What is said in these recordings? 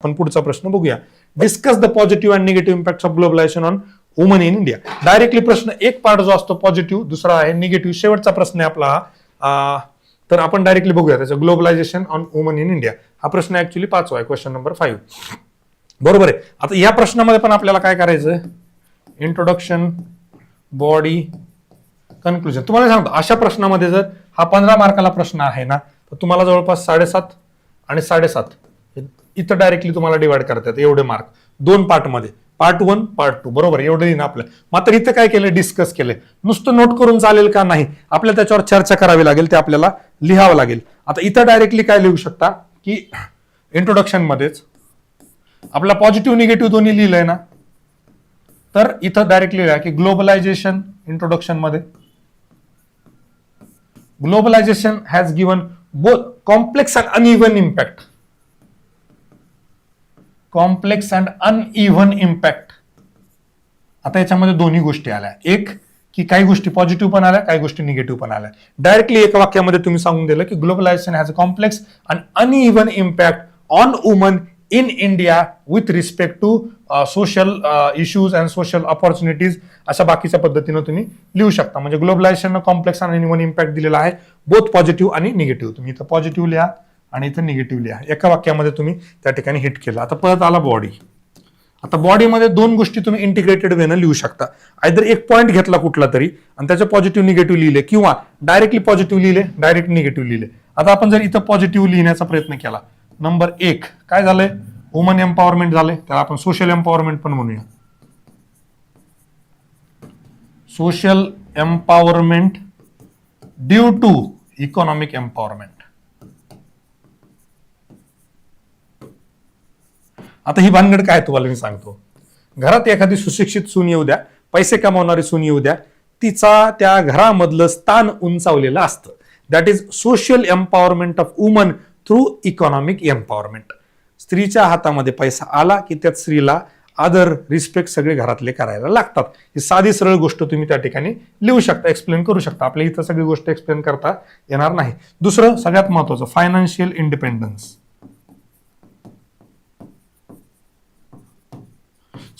आपण पुढचा प्रश्न बघूया. Discuss the positive and negative impact of globalization on woman in India. Directly प्रश्न एक पार्ट जो असतो पॉझिटिव्ह, दुसरा आहे निगेटिव्ह. शेवटचा प्रश्न आहे आपला हा. तर आपण डायरेक्टली बघूया त्याचं globalisation on woman in India. हा प्रश्न ऍक्च्युअली 5वा आहे, क्वेश्चन नंबर 5. बरोबर आहे. आता या प्रश्नामध्ये पण आपल्याला काय करायचं, इंट्रोडक्शन, बॉडी, कन्क्लुजन. तुम्हाला सांगतो अशा प्रश्नामध्ये जर हा 15 मार्काला प्रश्न आहे ना, तर तुम्हाला जवळपास 7.5 आणि 7.5 इथं डायरेक्टली तुम्हाला डिवाइड करतात एवढे मार्क 2 पार्टमध्ये, पार्ट 1 पार्ट 2. बरोबर, एवढे ना आपलं. मात्र इथं काय केलं, डिस्कस केलं. नुसतं नोट करून चालेल का, नाही, आपल्याला त्याच्यावर चर्चा करावी लागेल, ते आपल्याला लिहावं लागेल. आता इथं डायरेक्टली काय लिहू शकता की इंट्रोडक्शन मध्येच आपला पॉझिटिव्ह निगेटिव्ह दोन्ही लिहिलंय ना, तर इथं डायरेक्टली लिहा की ग्लोबलायझेशन, इंट्रोडक्शन मध्ये globalisation has given both complex and uneven impact. Complex and uneven impact. आता याच्यामध्ये दोन्ही गोष्टी आल्या, एक की काही गोष्टी पॉझिटिव्ह पण आल्या, काही गोष्टी निगेटिव्ह पण आल्या. डायरेक्टली एका वाक्यामध्ये तुम्ही सांगून दिलं की globalisation has a complex and uneven impact on woman in India with respect to social issues and social opportunities. अशा बाकीच्या पद्धतीनं तुम्ही लिहू शकता. म्हणजे ग्लोबलायझेशन कॉम्प्लेक्स आणि अनइव्हन इम्पॅक्ट दिलेला आहे, बोथ पॉझिटिव्ह आणि निगेटिव्ह. तुम्ही इथं पॉझिटिव्ह लिहा आणि इथं निगेटिव्ह लिहा. एका वाक्यामध्ये तुम्ही त्या ठिकाणी हिट केलं. आता परत आला बॉडी. आता बॉडीमध्ये 2 गोष्टी तुम्ही इंटिग्रेटेड वेनं लिहू शकता. आयदर एक पॉईंट घेतला कुठला तरी आणि त्याचे पॉझिटिव्ह निगेटिव्ह लिहिले, किंवा डायरेक्टली पॉझिटिव्ह लिहिले, डायरेक्ट निगेटिव्ह लिहिले. आता आपण जर इथं पॉझिटिव्ह लिहिण्याचा प्रयत्न केला, नंबर 1 काय झालंय, वुमन एम्पॉवरमेंट झालंय. त्याला आपण सोशल एम्पॉवरमेंट पण म्हणूया. Social empowerment due to economic empowerment. आता ही भानगड काय तुम्हाला मी सांगतो. घरात एखादी सुशिक्षित सून येऊ द्या, पैसे कमावणारी सून येऊ द्या, तिचा त्या घरामधलं स्थान उंचावलेलं असतं. That is social empowerment of woman through economic empowerment. स्त्रीच्या हातामध्ये पैसा आला की त्यात स्त्रीला आदर, रिस्पेक्ट सगळे घरातले करायला लागतात. ही साधी सरळ गोष्ट तुम्ही त्या ठिकाणी लिहू शकता, एक्सप्लेन करू शकता. आपल्या इथं सगळी गोष्ट एक्सप्लेन करता येणार नाही. दुसरं सगळ्यात महत्वाचं, फायनान्शियल इंडिपेंडन्स.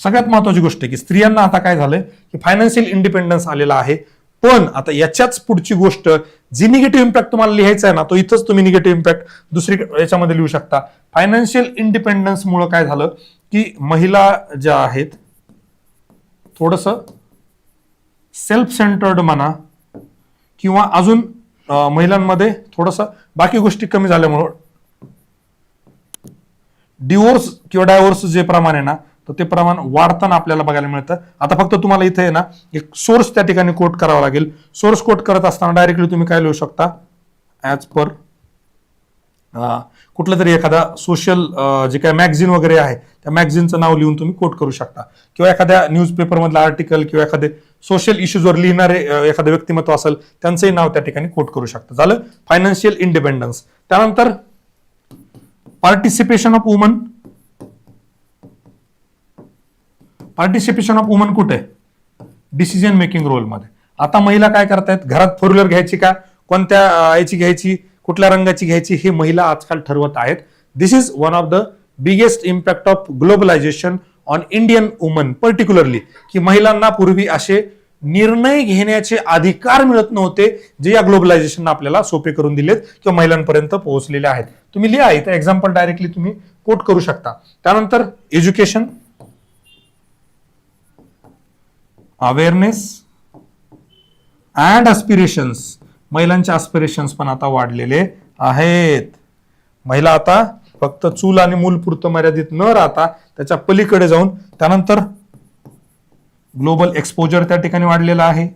सगळ्यात महत्वाची गोष्ट आहे की स्त्रियांना आता काय झालंय की फायनान्शियल इंडिपेंडन्स आलेला आहे. पण आता याच्याच पुढची गोष्ट, जी निगेटिव्ह इम्पॅक्ट तुम्हाला लिहायचा आहे ना, तो इथंच तुम्ही निगेटिव्ह इम्पॅक्ट दुसरी याच्यामध्ये लिहू शकता. फायनान्शियल इंडिपेंडन्स मुळे काय झालं की महिला ज्या आहेत थोडस सेल्फ सेंटर्ड म्हणा, किंवा अजून महिलांमध्ये थोडस बाकी गोष्टी कमी झाल्यामुळं डिवोर्स किंवा डायव्होर्स जे प्रमाण आहे ना, तर ते प्रमाण वाढताना आपल्याला बघायला मिळतं. आता फक्त तुम्हाला इथे आहे ना एक सोर्स त्या ठिकाणी कोट करावा लागेल. सोर्स कोट करत असताना डायरेक्टली तुम्ही काय लिहू शकता, ऍज पर कुठलं तरी एखादा सोशल जे काय मॅगझिन वगैरे आहे त्या मॅगझिनचं नाव लिहून तुम्ही कोट करू शकता, किंवा एखाद्या न्यूजपेपर मधलं आर्टिकल किंवा एखादे सोशल इश्यूजवर लिहिणारे एखादं व्यक्तिमत्व असेल त्यांचंही नाव त्या ठिकाणी कोट करू शकता. झालं फायनान्शियल इंडिपेंडन्स. त्यानंतर participation of woman. Participation of woman कुठे, डिसिजन मेकिंग रोल मध्ये. आता महिला काय करतायत, घरात 4 व्हीलर घ्यायची का, कोणत्या याची घ्यायची, कुठल्या रंगाची घ्यायची, हे महिला आजकाल ठरवत आहेत. This is one of the biggest impact of globalization on Indian woman particularly. की महिलांना पूर्वी असे निर्णय घेण्याचे अधिकार मिळत नव्हते, जे या ग्लोबलायझेशन आपल्याला सोपे करून दिलेत किंवा महिलांपर्यंत पोहोचलेले आहेत. तुम्ही लिहा इथं एक्झाम्पल डायरेक्टली तुम्ही कोट करू शकता. त्यानंतर एज्युकेशन, अवेअरनेस अँड अस्पिरेशन्स. महिलांचे अस्पिरेशन्स पण आता वाढलेले आहेत. महिला आता फक्त चूल आणि मूल पुरतं मर्यादित न राहता त्याच्या पलीकडे जाऊन, त्यानंतर ग्लोबल एक्सपोजर त्या ठिकाणी वाढलेला आहे.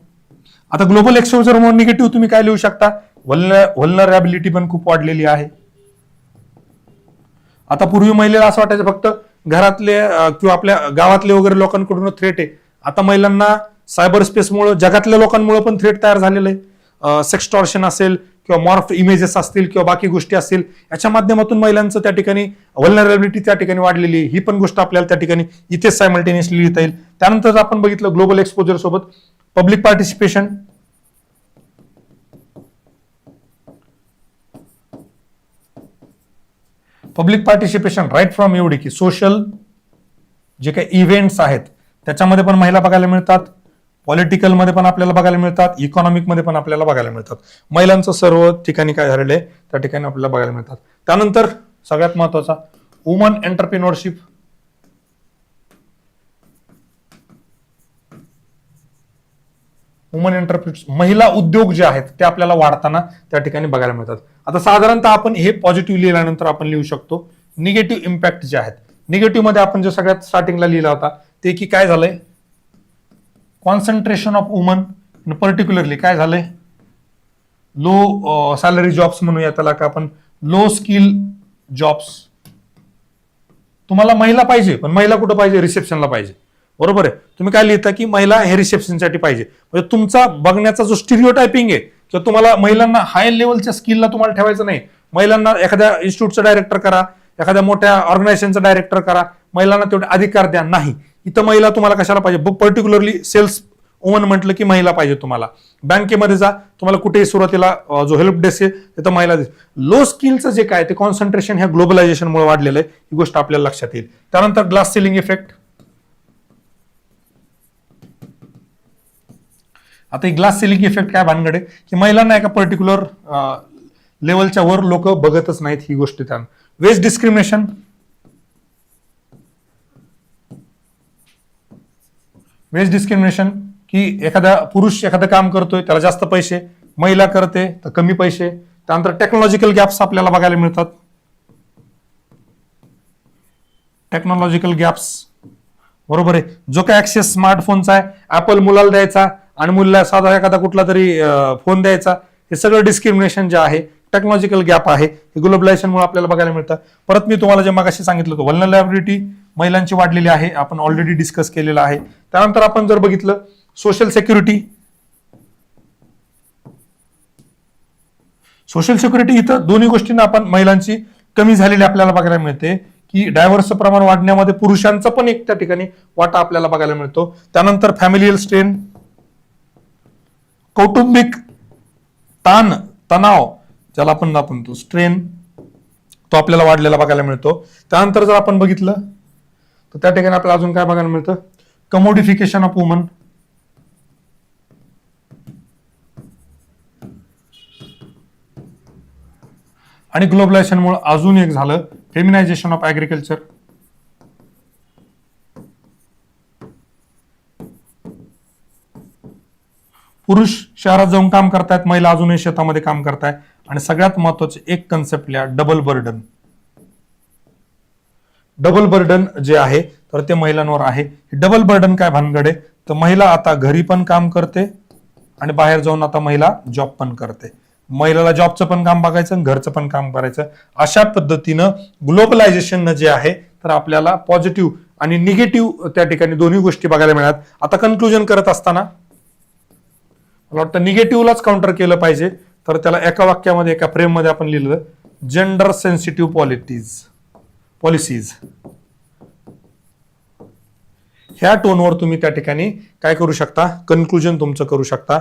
आता ग्लोबल एक्सपोजर म्हणून निगेटिव्ह तुम्ही काय लिहू शकता, व्हल्नरॅबिलिटी पण खूप वाढलेली आहे. आता पूर्वी महिलेला असं वाटायचं फक्त घरातले किंवा आपल्या गावातले वगैरे लोकांकडून थ्रेट आहे. आता महिलांना सायबर स्पेसमुळे जगातल्या लोकांमुळे पण थ्रेट तयार झालेलं आहे. सेक्सटॉर्शन असेल किंवा मॉर्फ इमेजेस असतील किंवा बाकी गोष्टी असतील, याच्या माध्यमातून महिलांचं त्या ठिकाणी व्हल्नरॅबिलिटी त्या ठिकाणी वाढलेली आहे. ही पण गोष्ट आपल्याला त्या ठिकाणी इथेच सायमल्टेनियसली लिहिता येईल. त्यानंतर आपण बघितलं ग्लोबल एक्सपोजर सोबत public participation. Public participation right from एवढी की सोशल जे काही इव्हेंट्स आहेत त्याच्यामध्ये पण महिला बघायला मिळतात, पॉलिटिकल मध्ये पण आपल्याला बघायला मिळतात, इकॉनॉमिक मध्ये पण आपल्याला बघायला मिळतात. महिलांचं सर्व ठिकाणी काय झालेलं आहे त्या ठिकाणी आपल्याला बघायला मिळतात. त्यानंतर सगळ्यात महत्वाचा वुमन एंटरप्रिनोरशिप. वुमन एंटरप्रिनर महिला उद्योग जे आहेत ते आपल्याला वाढताना त्या ठिकाणी बघायला मिळतात. आता साधारणतः आपण हे पॉझिटिव्ह लिहिल्यानंतर आपण लिहू शकतो निगेटिव्ह इम्पॅक्ट जे आहेत. निगेटिव्ह मध्ये आपण जे सगळ्यात स्टार्टिंगला लिहिला होता ते की काय झालंय, कॉन्सन्ट्रेशन ऑफ वुमन, पर्टिक्युलरली काय झालंय, लो सॅलरी जॉब्स म्हणूया त्याला का आपण, लो स्किल जॉब्स. तुम्हाला महिला पाहिजे पण महिला कुठं पाहिजे, रिसेप्शनला पाहिजे. बरोबर आहे. तुम्ही काय लिहिता की महिला हे रिसेप्शनसाठी पाहिजे. म्हणजे तुमचा बघण्याचा जो स्टिरिओ टायपिंग आहे किंवा तुम्हाला महिलांना हाय लेवलच्या स्किलला तुम्हाला ठेवायचं नाही. महिलांना एखाद्या इन्स्टिट्यूटचा डायरेक्टर करा, एखाद्या मोठ्या ऑर्गनायझेशनचा डायरेक्टर करा, महिलांना तेवढे अधिकार द्या. नाही, इथं महिला तुम्हाला कशाला पाहिजे, पर्टिक्युलरली सेल्स वुमन म्हटलं की महिला पाहिजे तुम्हाला. बँकेमध्ये जा, तुम्हाला कुठेही सुरुवातीला जो हेल्प डेस्क आहे तिथं महिला. लो स्किलचं जे काय ते कॉन्सन्ट्रेशन ह्या ग्लोबलायझेशनमुळे वाढलेलं आहे, ही गोष्ट आपल्याला लक्षात येईल. त्यानंतर ग्लास सिलिंग इफेक्ट. आता ही ग्लास सिलिंग इफेक्ट काय भानगड आहे की महिलांना एका पर्टिक्युलर लेवलच्या वर लोक बघतच नाहीत, ही गोष्ट. त्या वेज डिस्क्रिमिनेशन. वेज डिस्क्रिमिनेशन की एखादा पुरुष एखादं काम करतोय त्याला जास्त पैसे, महिला करते तर कमी पैसे. त्यानंतर टेक्नॉलॉजिकल गॅप्स आपल्याला बघायला मिळतात. टेक्नॉलॉजिकल गॅप्स, बरोबर आहे. जो काय ऍक्सेस स्मार्टफोनचा आहे, ऍपल मुलाला द्यायचा आणि मुलाला साधा एखादा कुठला तरी फोन द्यायचा, हे सगळं डिस्क्रिमिनेशन जे आहे, टेक्नॉलॉजिकल गॅप आहे, हे ग्लोबलायझेशनमुळे आपल्याला बघायला मिळतं. परत मी तुम्हाला जे मगाशी सांगितलं होतं व्हल्नरॅबिलिटी महिलांची वाढलेली आहे, आपण ऑलरेडी डिस्कस केलेलं आहे. त्यानंतर आपण जर बघितलं सोशल सिक्युरिटी. सोशल सिक्युरिटी इथं दोन्ही गोष्टींना आपण महिलांची कमी झालेली आपल्याला बघायला मिळते की डायव्हर्स प्रमाण वाढण्यामध्ये पुरुषांचा पण एक त्या ठिकाणी वाटा आपल्याला बघायला मिळतो. त्यानंतर फॅमिलियल स्ट्रेन, कौटुंबिक ताण तणाव ज्याला आपण तो स्ट्रेन, तो आपल्याला वाढलेला बघायला मिळतो. त्यानंतर जर आपण बघितलं तर त्या ठिकाणी आपल्याला अजून काय बघायला मिळतं, कमोडिफिकेशन ऑफ वुमन. आणि ग्लोबलायझेशनमुळे अजून एक झालं फेमिनायझेशन ऑफ ऍग्रिकल्चर. पुरुष शहरात जाऊन काम करतायत, महिला अजूनही शेतामध्ये काम करतायत. आणि सगळ्यात महत्वाचे एक कन्सेप्ट लिहा, डबल बर्डन. डबल बर्डन जे आहे तर ते महिलांवर आहे. डबल बर्डन काय भानगड आहे, तर महिला आता घरी पण काम करते आणि बाहेर जाऊन आता महिला जॉब पण करते. महिलाला जॉबचं पण काम बघायचं आणि घरचं पण काम करायचं. अशा पद्धतीनं ग्लोबलायझेशन जे आहे तर आपल्याला पॉझिटिव्ह आणि निगेटिव्ह त्या ठिकाणी दोन्ही गोष्टी बघायला मिळतात. आता कन्क्लुजन करत असताना मला वाटतं निगेटिव्हलाच काउंटर केलं पाहिजे, तर त्याला एका वाक्यामध्ये एका फ्रेम मध्ये आपण लिहिलं, जेंडर सेन्सिटिव्ह पॉलिसीज. ह्या टोनवर तुम्ही त्या ठिकाणी काय करू शकता, कन्क्लुजन तुमचं करू शकता.